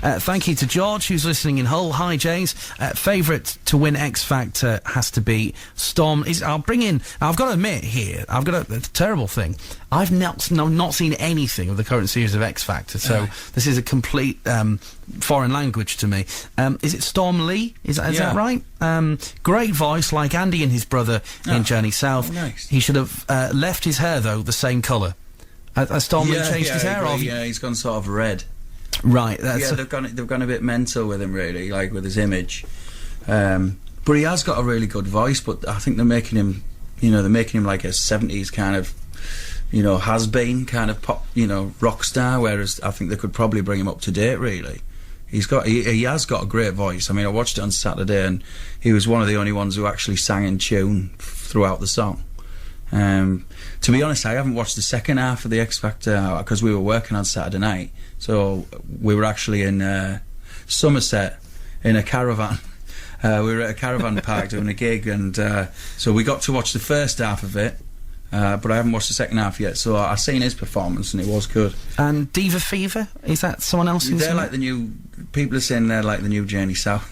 Thank you to George, who's listening in Hull. Hi, James. Favourite to win X Factor has to be Storm. I've got to admit here, I've got a terrible thing. I've not seen anything of the current series of X Factor, so this is a complete foreign language to me. Is it Storm Lee? Is that right? Great voice, like Andy and his brother in Journey South. Oh, nice. He should have left his hair, though, the same colour. Has Storm Lee changed his hair? Yeah, he's gone sort of red. Right. They've gone a bit mental with him, really, like with his image. But he has got a really good voice. But I think they're making him like a 70s kind of, has-been kind of pop, rock star. Whereas I think they could probably bring him up to date. Really, he has got a great voice. I mean, I watched it on Saturday, and he was one of the only ones who actually sang in tune throughout the song. To be honest, I haven't watched the second half of the X Factor because we were working on Saturday night. So we were actually in Somerset in a caravan. We were at a caravan park doing a gig, and so we got to watch the first half of it, but I haven't watched the second half yet. So I've seen his performance, and it was good. And Diva Fever, is that someone else? They're like the new. People are saying they're like the new Journey South,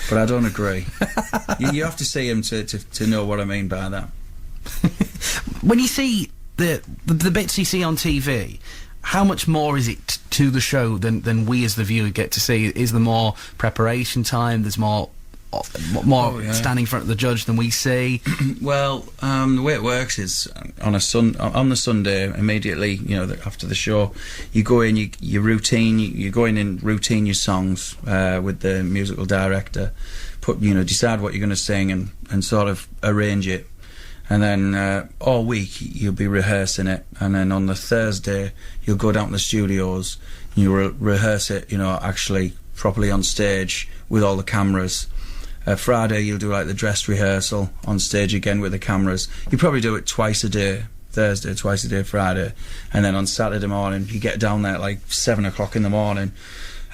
but I don't agree. you have to see him to know what I mean by that. When you see the bits you see on TV, how much more is it to the show than we as the viewer get to see? Is there more preparation time? There's more standing in front of the judge than we see? Well, the way it works is on the Sunday immediately, after the show, you go in, you go in and routine your songs with the musical director, decide what you're going to sing and sort of arrange it. And then all week you'll be rehearsing it, and then on the Thursday you'll go down to the studios and you'll rehearse it, actually properly on stage with all the cameras. Friday you'll do like the dress rehearsal on stage again with the cameras. You probably do it twice a day, Thursday, twice a day Friday, and then on Saturday morning you get down there at like 7 o'clock in the morning,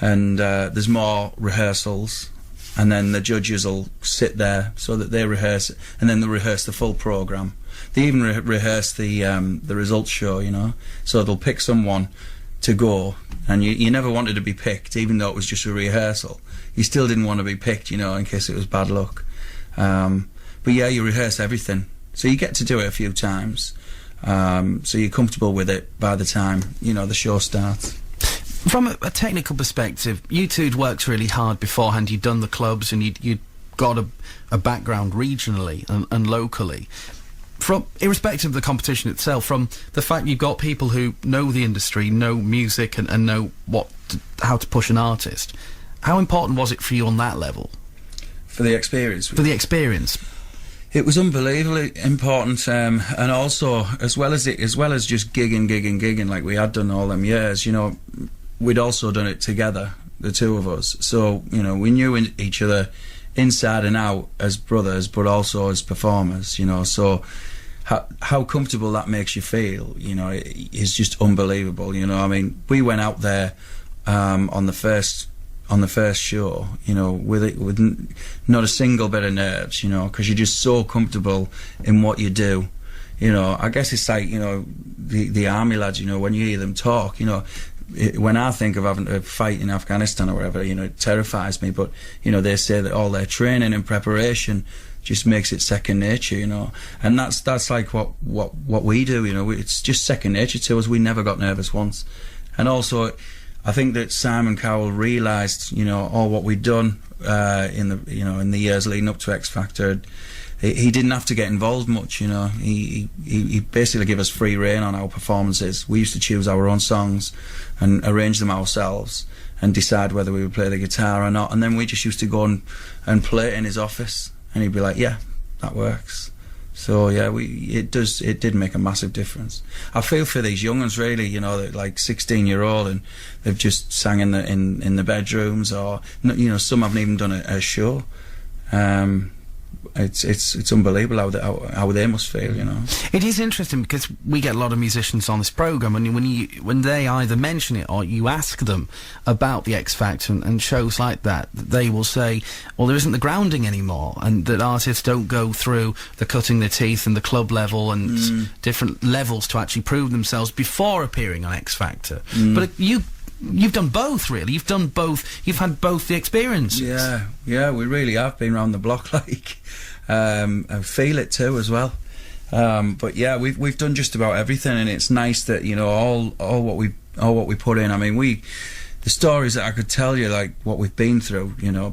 and there's more rehearsals. And then the judges will sit there so that they rehearse it, and then they'll rehearse the full programme. They even rehearse the results show, so they'll pick someone to go, and you never wanted to be picked, even though it was just a rehearsal. You still didn't want to be picked, in case it was bad luck. But yeah, you rehearse everything, so you get to do it a few times, so you're comfortable with it by the time, the show starts. From a technical perspective, you two'd worked really hard beforehand. You'd done the clubs, and you'd got a background regionally and locally. From irrespective of the competition itself, from the fact you've got people who know the industry, know music, and know how to push an artist, how important was it for you on that level? For the experience? For the experience. It was unbelievably important, and also as well as just gigging like we had done all them years, we'd also done it together, the two of us. So, we knew each other inside and out as brothers, but also as performers, So how comfortable that makes you feel, is just unbelievable, I mean, we went out there on the first show, with not a single bit of nerves, because you're just so comfortable in what you do. I guess it's like, the army lads, when you hear them talk, when I think of having to fight in Afghanistan or whatever, it terrifies me. But they say that all their training and preparation just makes it second nature, and that's like what we do. It's just second nature to us. We never got nervous once. And also, I think that Simon Cowell realised, all what we'd done in the years leading up to X Factor. He didn't have to get involved much, He basically gave us free rein on our performances. We used to choose our own songs and arrange them ourselves and decide whether we would play the guitar or not. And then we just used to go and play it in his office, and he'd be like, "Yeah, that works." So yeah, it did make a massive difference. I feel for these young ones, really, they're like 16-year-old, and they've just sang in the bedrooms, or some haven't even done a show. It's unbelievable how they must feel, It is interesting because we get a lot of musicians on this programme, and when they either mention it or you ask them about the X Factor and shows like that, they will say, well, there isn't the grounding anymore, and that artists don't go through the cutting their teeth and the club level and different levels to actually prove themselves before appearing on X Factor. But you you've done both, really. You've done both. You've had both the experiences. Yeah, we really have been around the block, like, I feel it too as well. But yeah, we've done just about everything, and it's nice that, you know, all what we put in. I mean, the stories that I could tell you, like what we've been through, you know,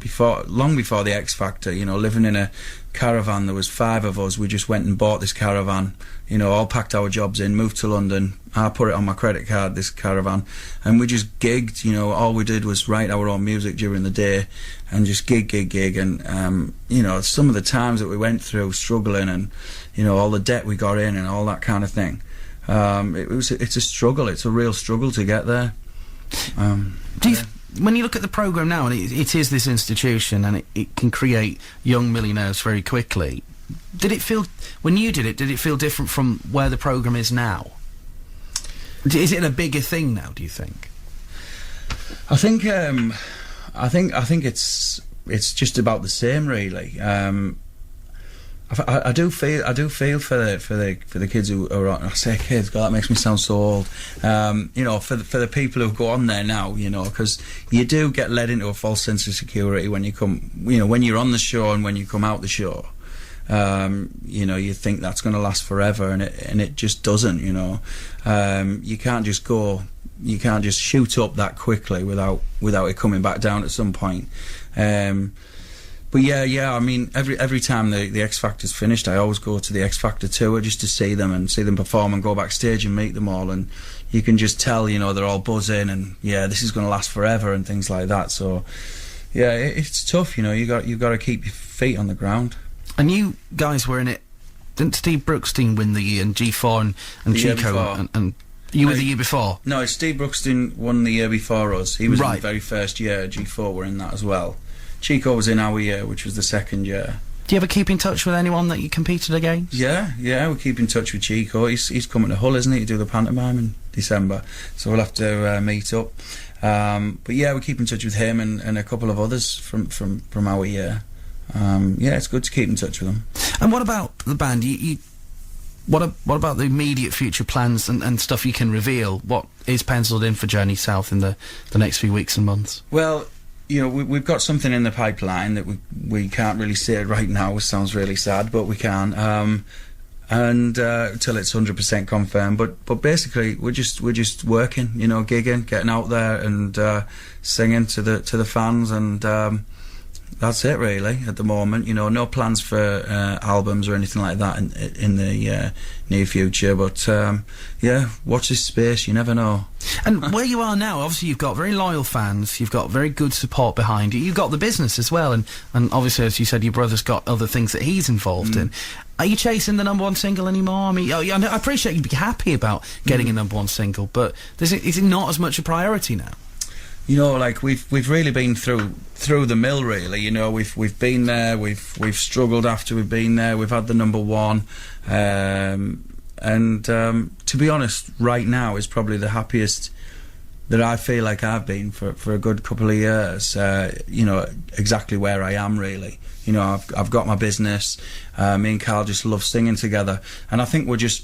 long before the X Factor, you know, living in a caravan. There was 5 of us. We just went and bought this caravan, you know, all packed our jobs in, moved to London. I put it on my credit card, this caravan, and we just gigged, you know. All we did was write our own music during the day and just gig, and you know, some of the times that we went through struggling, and, you know, all the debt we got in and all that kind of thing. It's a struggle. It's a real struggle to get there. When you look at the programme now, and it is this institution, and it can create young millionaires very quickly, did it feel, when you did it feel different from where the programme is now? Is it a bigger thing now, do you think? I think it's just about the same, really. I do feel for the kids who are on. I say kids, God, that makes me sound so old. You know, for the people who go on there now, you know, because you do get led into a false sense of security when you come, you know, when you're on the show and when you come out the show. You know, you think that's going to last forever, and it just doesn't. You know, you can't just shoot up that quickly without it coming back down at some point. But yeah, I mean, every time the X Factor's finished, I always go to the X Factor tour just to see them perform and go backstage and meet them all, and you can just tell, you know, they're all buzzing, and yeah, this is going to last forever and things like that. So yeah, it's tough, you know. You've got to keep your feet on the ground. And you guys were in it. Didn't Steve Brookstein win the year, and G4 and Chico, and you were the year before? No, Steve Brookstein won the year before us. He was in the very first year. G4 were in that as well. Chico was in our year, which was the second year. Do you ever keep in touch with anyone that you competed against? Yeah, we keep in touch with Chico. He's coming to Hull, isn't he, to do the pantomime in December, so we'll have to meet up. But yeah, we keep in touch with him and a couple of others from our year. Yeah, it's good to keep in touch with them. And what about the band? What about the immediate future plans and stuff you can reveal? What is penciled in for Journey South in the next few weeks and months? Well, you know, we've got something in the pipeline that we can't really say it right now, which sounds really sad, but we can, and until it's 100% confirmed. But basically, we're just working, you know, gigging, getting out there and singing to the fans, and that's it really at the moment. You know, no plans for albums or anything like that in the near future. But yeah, watch this space. You never know. And where you are now, obviously you've got very loyal fans, you've got very good support behind you, you've got the business as well, and obviously, as you said, your brother's got other things that he's involved in. Are you chasing the #1 single anymore? I mean, I appreciate you'd be happy about getting a #1 single, but is it not as much a priority now? You know, like we've really been through the mill, really. You know, we've been there, we've struggled after we've been there, we've had the #1, and to be honest, right now is probably the happiest that I feel like I've been for a good couple of years. You know, exactly where I am, really. You know, I've got my business. Me and Carl just love singing together, and I think we're just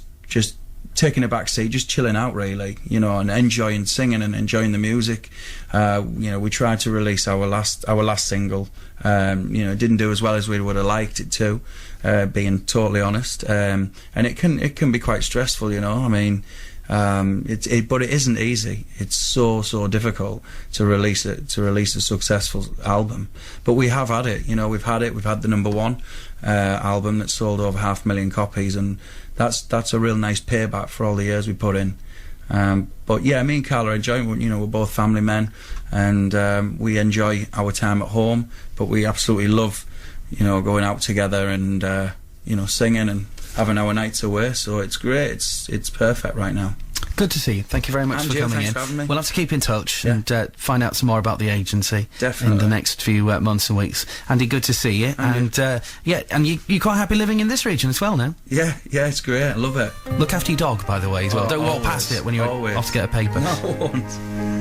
taking a back seat, just chilling out, really, you know, and enjoying singing and enjoying the music. You know, we tried to release our last single. You know, it didn't do as well as we would have liked it to, being totally honest. And it can be quite stressful, you know. I mean, but it isn't easy. It's so difficult to release a successful album. But we have had it, you know. We've had the #1 album that sold over 500,000 copies, and that's a real nice payback for all the years we put in. But yeah, me and Carl are enjoying. You know, we're both family men, and we enjoy our time at home. But we absolutely love, you know, going out together and you know, singing and having our nights away. So it's great. It's perfect right now. Good to see you. Thank you very much for coming in. For having me. We'll have to keep in touch and find out some more about the agency in the next few months and weeks. Andy, good to see you. And yeah, and you're quite happy living in this region as well now? Yeah, it's great. I love it. Look after your dog, by the way, as well. Don't walk past it when you're off to get a paper. No, I won't.